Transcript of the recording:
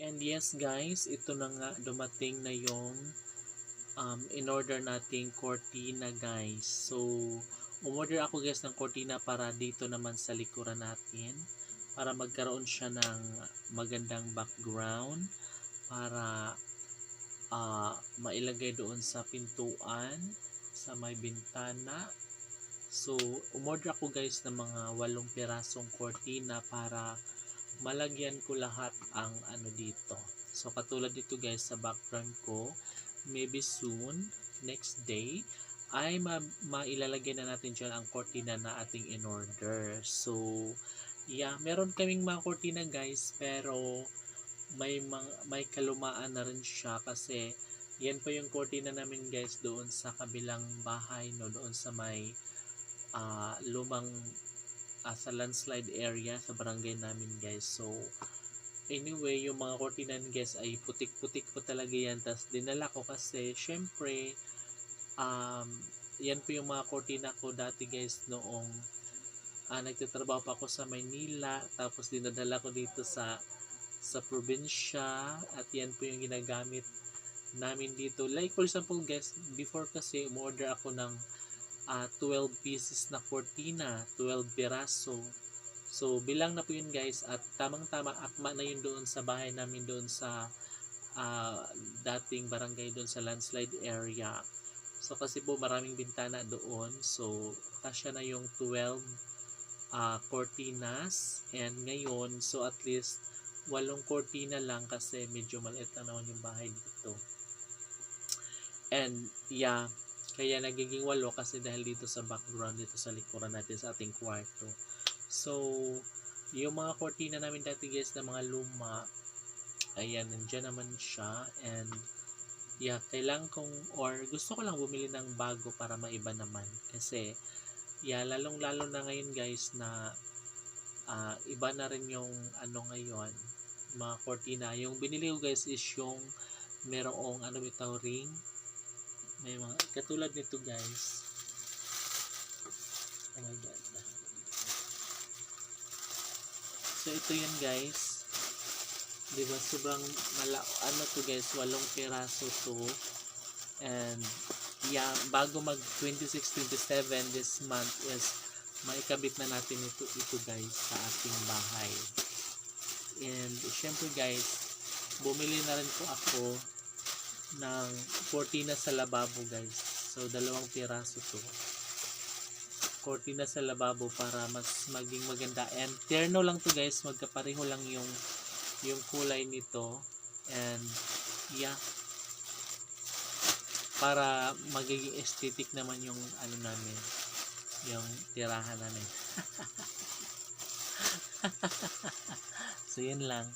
And yes guys, ito na nga, dumating na yung in-order nating cortina guys. So, umorder ako guys ng cortina para dito naman sa likuran natin. Para magkaroon siya ng magandang background. Para mailagay doon sa pintuan, sa may bintana. So, umorder ako guys ng mga 8 pirasong cortina para malagyan ko lahat ang ano dito. So, katulad dito guys sa background ko, maybe soon, next day, ay mailalagay na natin dyan ang cortina na ating in-order. So, yeah, meron kaming mga cortina guys, pero may kalumaan na rin siya kasi yan po yung cortina namin guys doon sa kabilang bahay, no, doon sa may lumang sa landslide area sa barangay namin guys. So anyway, yung mga cortina guys ay putik-putik po talaga yan. Tapos dinala ko kasi syempre yan po yung mga cortina ko dati guys noong nagtatrabaho pa ako sa Maynila. Tapos dinadala ko dito sa probinsya at yan po yung ginagamit namin dito. Like for example guys, before kasi umorder ako ng 12 pieces na cortina, 12 piraso. So bilang na po yun guys at tamang-tama akma na yun doon sa bahay namin doon sa dating barangay doon sa landslide area. So kasi po maraming bintana doon, so kasya na yung 12 cortinas. And ngayon, so at least 8 cortina lang kasi medyo maliit lang naman yung bahay dito. And yeah, kaya nagiging 8 kasi dahil dito sa background, dito sa likuran natin sa ating kwarto. So, yung mga cortina namin dati guys na mga luma, ayan, nandyan naman siya. And yeah, kailangan kong, or gusto ko lang bumili ng bago para maiba naman. Kasi, yeah, lalong-lalo na ngayon guys na iba na rin yung ano ngayon, mga cortina. Yung binili ko guys is yung merong ano ito, ring. May mga katulad nito guys. Oh my god. So ito yun guys. Diba sobrang ano to guys, 8 piraso to. And yeah, bago mag 26-27 this month is maikabit na natin ito guys sa ating bahay. And syempre guys, bumili na rin po ako ng cortina sa lababo guys. So 2 piraso to. Cortina sa lababo para mas maging maganda. And terno lang to guys, magkapareho lang yung kulay nito. And yeah, para magiging aesthetic naman yung ano namin, yung tirahan namin. So yun lang.